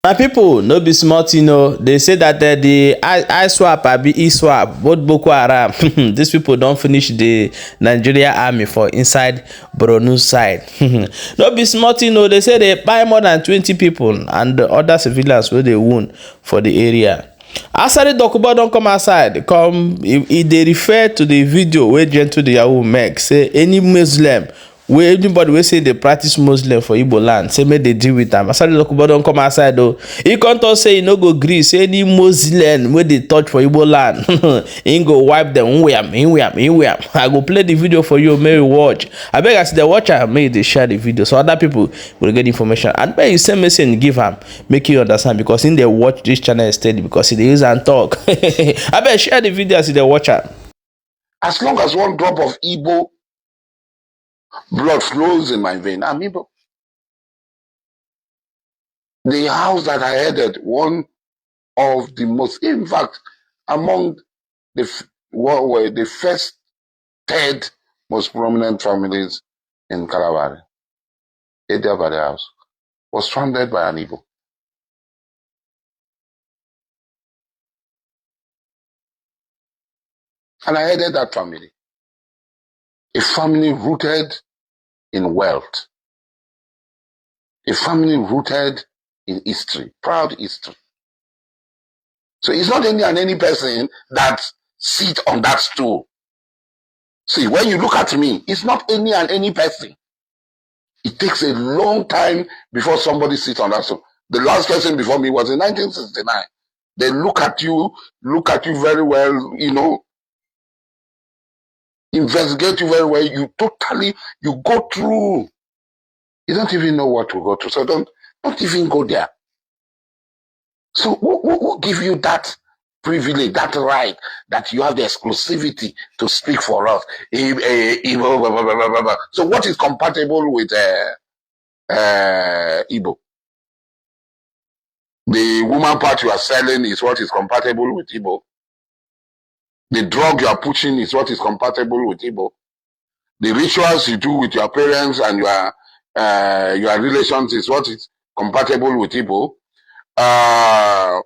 My people no be small thing o. They say that the ISWAP abi ISWAP both Boko Haram these people don finish the Nigeria army for inside Borno side. No be small thing o. They say they kpai more than 20 people and the other civilians wey dey wound for the area. Asari dokubo don come outside come e dey refer to the video wey Gentle the Yahoo make say any Muslim wey anybody wey say dey practice Muslim for Igbo land say make dey deal with am. Asari dokubo don come outside o. E come talk say e no go gree say any Muslim wey dey touch for Igbo land im go wipe dem nwam. I go play the video for you make you watch. Abeg as you dey watch am make you dey share the video so other people go get information and make you send message give am make you understand because im dey watch this channel steady because e dey use am talk. Abeg share the video as you dey watch am. As long as one drop of Igbo blood flows in my vein, I'm Igbo. The house that I headed, one of the most, in fact, among what were the first 3rd most prominent families in Kalabari, Edia by the house, was founded by an Igbo. And I headed that family. A family rooted in wealth. A family rooted in history, proud history. So it's not any person that sit on that stool. See, when you look at me, it's not any person. It takes a long time before somebody sits on that stool. The last person before me was in 1969. They look at you very well, you know, investigate you very well. You go through. You don't even know what to go through. So don't even go there. So who give you that privilege, that right, that you have the exclusivity to speak for us? So what is compatible with Igbo? The woman part you are selling is what is compatible with Igbo. The drug you are pushing is what is compatible with Igbo. The rituals you do with your parents and your relations is what is compatible with Igbo. The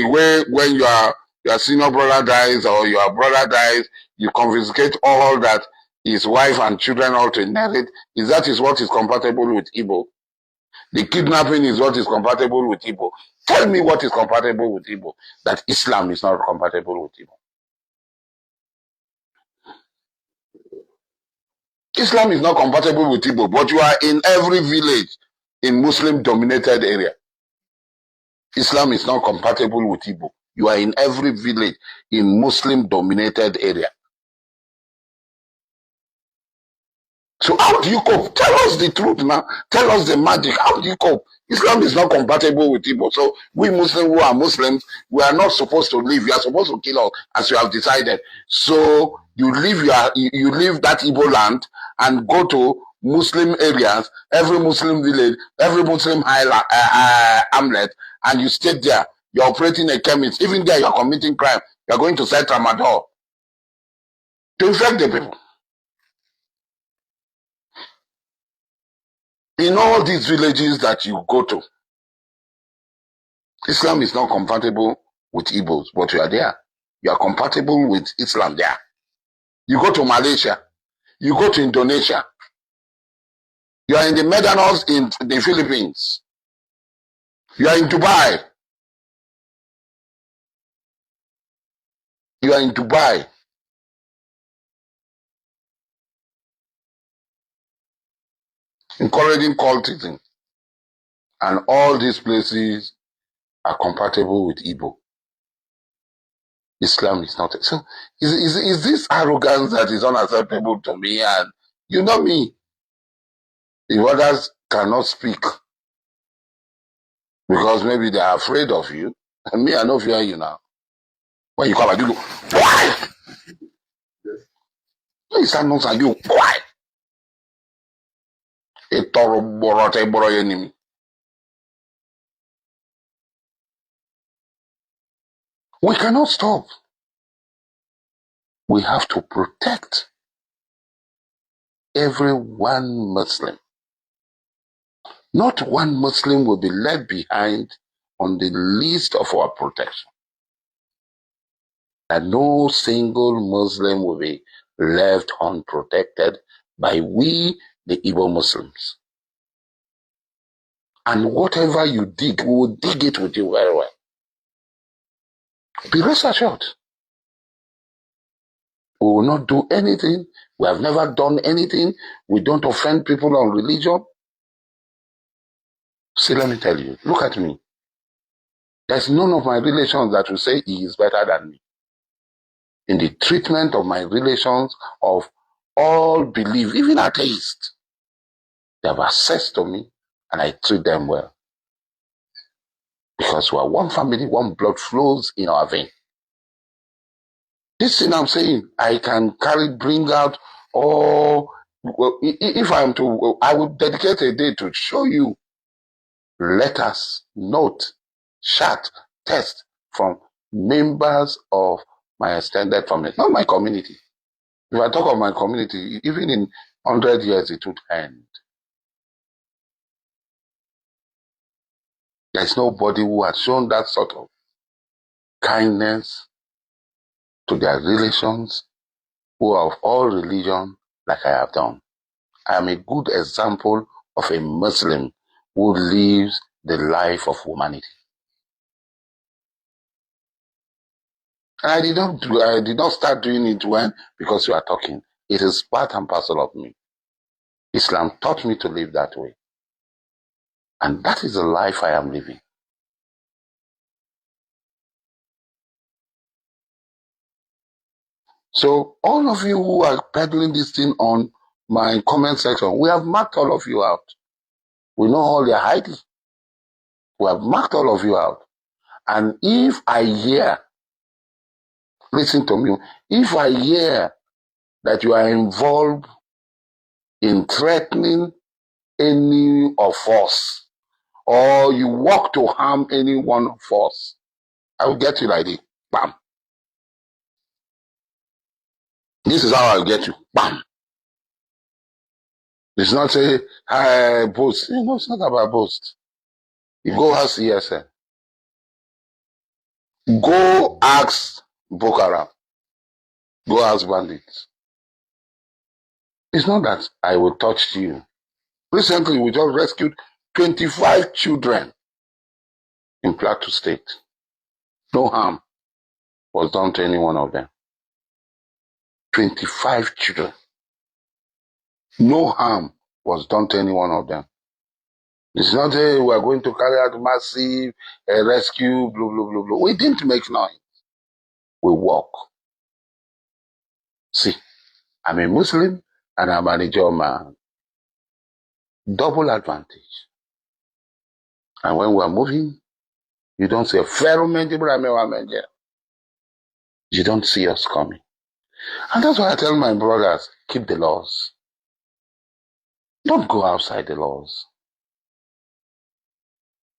way when your senior brother dies or your brother dies, you confiscate all that his wife and children all to inherit, that is what is compatible with Igbo. The kidnapping is what is compatible with Igbo. Tell me what is compatible with Igbo, that Islam is not compatible with Igbo. Islam is not compatible with Igbo, but you are in every village in Muslim-dominated area. Islam is not compatible with Igbo. You are in every village in Muslim-dominated area. So how do you cope? Tell us the truth now. Tell us the magic. How do you cope? Islam is not compatible with Igbo. So we Muslims who are Muslims, we are not supposed to live. You are supposed to kill us as you have decided. So you leave that Igbo land and go to Muslim areas, every Muslim village, every Muslim hamlet, and you stay there. You're operating a chemist. Even there, you're committing crime. You're going to sell tramadol to infect the people. In all these villages that you go to, Islam is not compatible with Igbos, but you are there. You are compatible with Islam there. You go to Malaysia, you go to Indonesia, you are in the Medanos in the Philippines, you are in Dubai, you are in Dubai. Encouraging cultism. And all these places are compatible with Igbo. Islam is not. So is this arrogance that is unacceptable to me? And you know me, if others cannot speak because maybe they are afraid of you, and me, I don't fear you now. When you come and you go, why? You stand nonsense, you why? We cannot stop. We have to protect every one Muslim. Not one Muslim will be left behind on the list of our protection. That no single Muslim will be left unprotected by we, the Igbo Muslims. And whatever you dig, we will dig it with you very well. Be rest assured. We will not do anything. We have never done anything. We don't offend people on religion. See, let me tell you, look at me. There's none of my relations that will say he is better than me. In the treatment of my relations of all belief, even atheists, they have access to me and I treat them well. Because we are one family, one blood flows in our vein. This thing I'm saying, I can bring out, well, if I'm to, I would dedicate a day to show you letters, note, chat, text from members of my extended family, not my community. If I talk of my community, even in 100 years, it would end. There's nobody who has shown that sort of kindness to their relations who are of all religion like I have done. I am a good example of a Muslim who lives the life of humanity. And I did not start doing it because you are talking. It is part and parcel of me. Islam taught me to live that way. And that is the life I am living. So all of you who are peddling this thing on my comment section, we have marked all of you out. We know all your hiding. We have marked all of you out. And if I hear, listen to me, if I hear that you are involved in threatening any of us, or you work to harm any one of us, I will get you like this. Bam. This is how I'll get you. Bam. It's not say, I boast. You know, it's not about boast. You go ask ESN. Go ask Boko Haram. Go ask bandits. It's not that I will touch you. Recently, we just rescued 25 children in Plateau State. No harm was done to any one of them. 25 children. No harm was done to any one of them. It's not that we are going to carry out massive rescue, blah, blah, blah, blah. We didn't make noise. We walk. See, I'm a Muslim and I'm an Igbo man. Double advantage. And when we're moving, you don't say, you don't see us coming. And that's why I tell my brothers, keep the laws. Don't go outside the laws.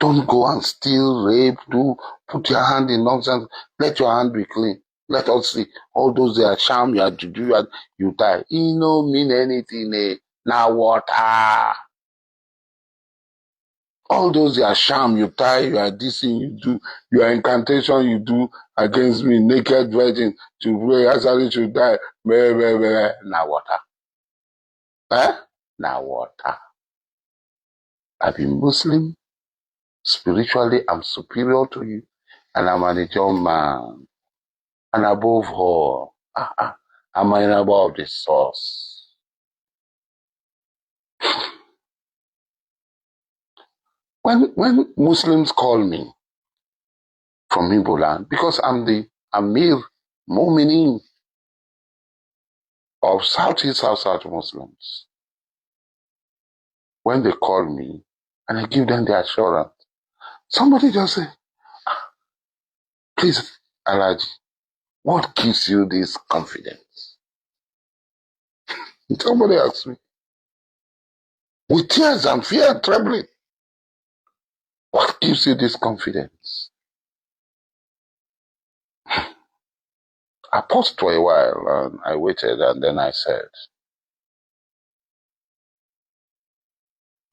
Don't go and steal, rape, put your hand in nonsense. Let your hand be clean. Let us see. All those that are sham, you are juju, you die. It no mean anything. Now water. All those that are sham, you tie, you are dissing, you do, your incantation you do against me, naked virgin, to pray, Asari should die. Now water. Now water. I've been Muslim. Spiritually, I'm superior to you. And I'm an Igbo man. And above all, I'm an above the source. When Muslims call me from Igbo land, because I'm the Amir Mu'minin of Southeast South Muslims, when they call me and I give them the assurance, somebody just say, please, Alaji, what gives you this confidence? Somebody asks me, with tears and fear and trembling, what gives you this confidence? I paused for a while and I waited and then I said,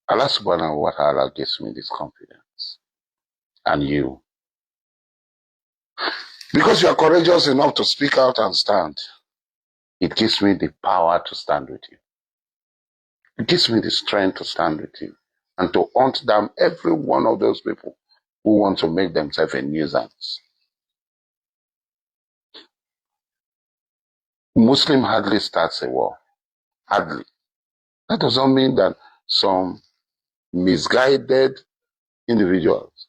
Allah subhanahu wa ta'ala gives me this confidence. and you. Because you are courageous enough to speak out and stand, it gives me the power to stand with you. It gives me the strength to stand with you and to hunt down every one of those people who want to make themselves a nuisance. Muslim hardly starts a war. Hardly. That doesn't mean that some misguided individuals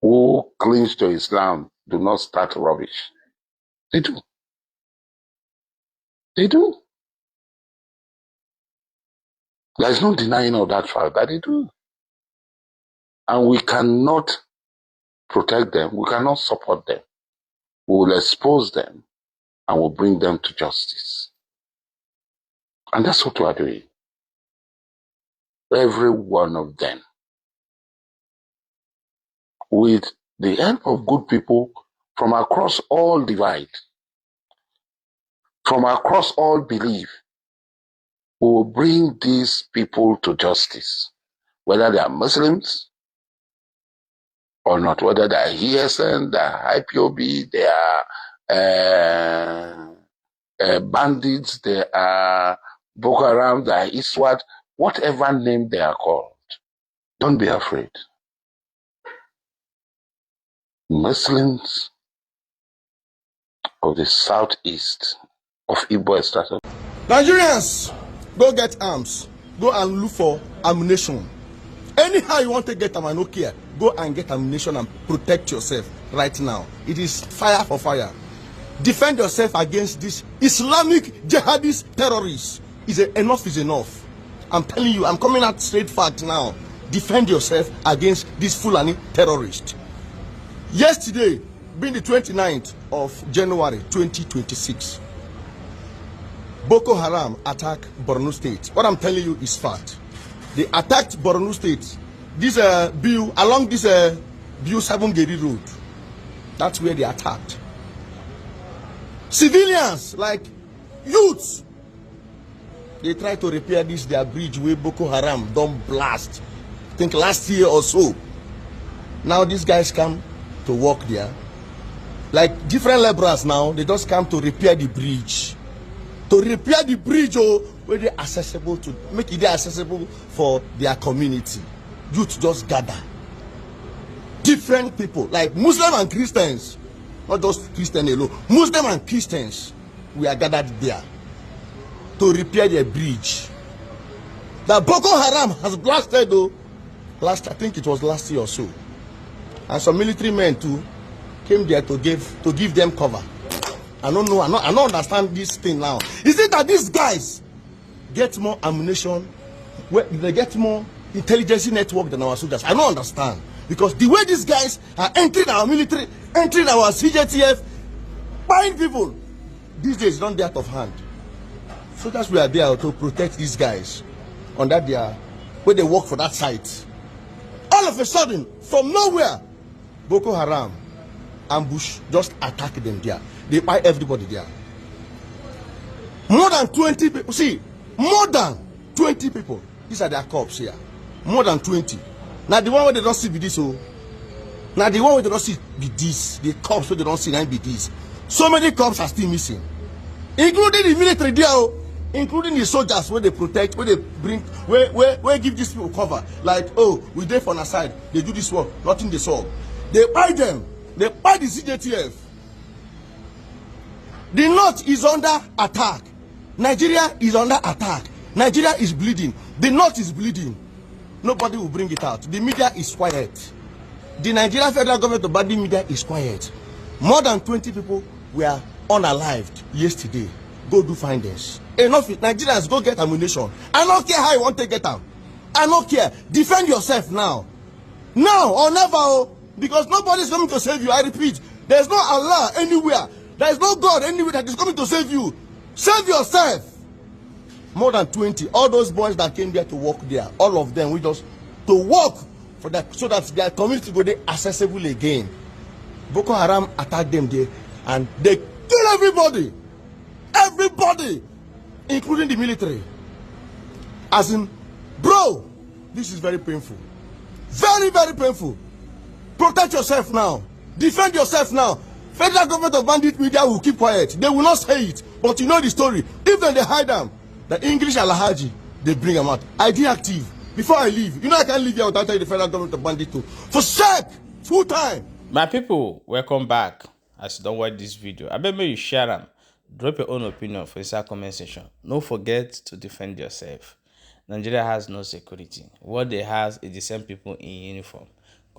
who cling to Islam do not start rubbish. They do. They do. There is no denying of that fact that they do. And we cannot protect them. We cannot support them. We will expose them and we'll bring them to justice. And that's what we are doing. Every one of them. With the help of good people from across all divide, from across all belief, we will bring these people to justice. Whether they are Muslims or not, whether they are ESN, they are IPOB, they are bandits, they are Boko Haram, they are ISWAT, whatever name they are called. Don't be afraid. Muslims of the southeast of Igbo extraction. Nigerians, go get arms. Go and look for ammunition. Anyhow you want to get them, I don't care. Go and get ammunition and protect yourself right now. It is fire for fire. Defend yourself against this Islamic jihadist terrorists. Enough is enough. I'm telling you, I'm coming out straight fact now. Defend yourself against this Fulani terrorist. Yesterday, being the 29th of January 2026, Boko Haram attacked Borno State. What I'm telling you is fact. They attacked Borno State. This along this Biu 7 Geri Road. That's where they attacked. Civilians, like youths, they try to repair their bridge where Boko Haram don't blast. I think last year or so. Now these guys come to work there. Like different laborers now, they just come to repair the bridge. To repair the bridge, where they accessible to make it accessible for their community. Youth just gather. Different people, like Muslim and Christians, not just Christian alone. Muslim and Christians, we are gathered there to repair their bridge. The Boko Haram has blasted though. I think it was last year or so. And some military men too came there to give them cover. I don't know. I don't understand this thing now. Is it that these guys get more ammunition? They get more intelligence network than our soldiers? I don't understand. Because the way these guys are entering our military, entering our CJTF, buying people, these days don't get out of hand. So that's why we are there to protect these guys on that where they work for that site. All of a sudden, from nowhere, Boko Haram ambush just attack them there. They buy everybody there. More than 20 people. See, more than 20 people. These are their corpse here. More than 20. Now the one where they don't see be this. Now the one where they don't see be this. The corpse where they don't see be this. So many corpses are still missing. Including the military there. Including the soldiers where they protect, where they bring, where give these people cover. Like, oh, we there for an side. They do this work. Nothing they saw. They buy them. They buy the CJTF. The North is under attack. Nigeria is under attack. Nigeria is bleeding. The North is bleeding. Nobody will bring it out. The media is quiet. The Nigerian federal government, the body media is quiet. More than 20 people were unalived yesterday. Go do findings. Enough. Nigerians, go get ammunition. I don't care how you want to get them. I don't care. Defend yourself now. Now or never. Because nobody is coming to save you. I repeat, there is no Allah anywhere. There is no God anywhere that is coming to save you. Save yourself. More than 20. All those boys that came there to work there, all of them, we just to work for that so that their community go there accessible again. Boko Haram attacked them there and they kill everybody. Everybody, including the military. As in, bro, this is very painful. Very, very painful. Protect yourself now. Defend yourself now. Federal government of bandit media will keep quiet. They will not say it. But you know the story. Even they hide them, the English Alahaji, they bring them out. I did active. Before I leave, you know I can't leave here without telling the federal government of bandit to forsake full time. My people, welcome back. As you don't watch this video, I bet you share them. Drop your own opinion for inside comment section. Don't forget to defend yourself. Nigeria has no security. What they has is the same people in uniform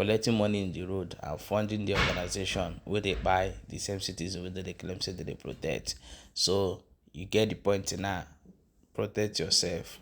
collecting money in the road and funding the organization where they buy the same citizens where they claim say that they protect. So you get the point now. Protect yourself.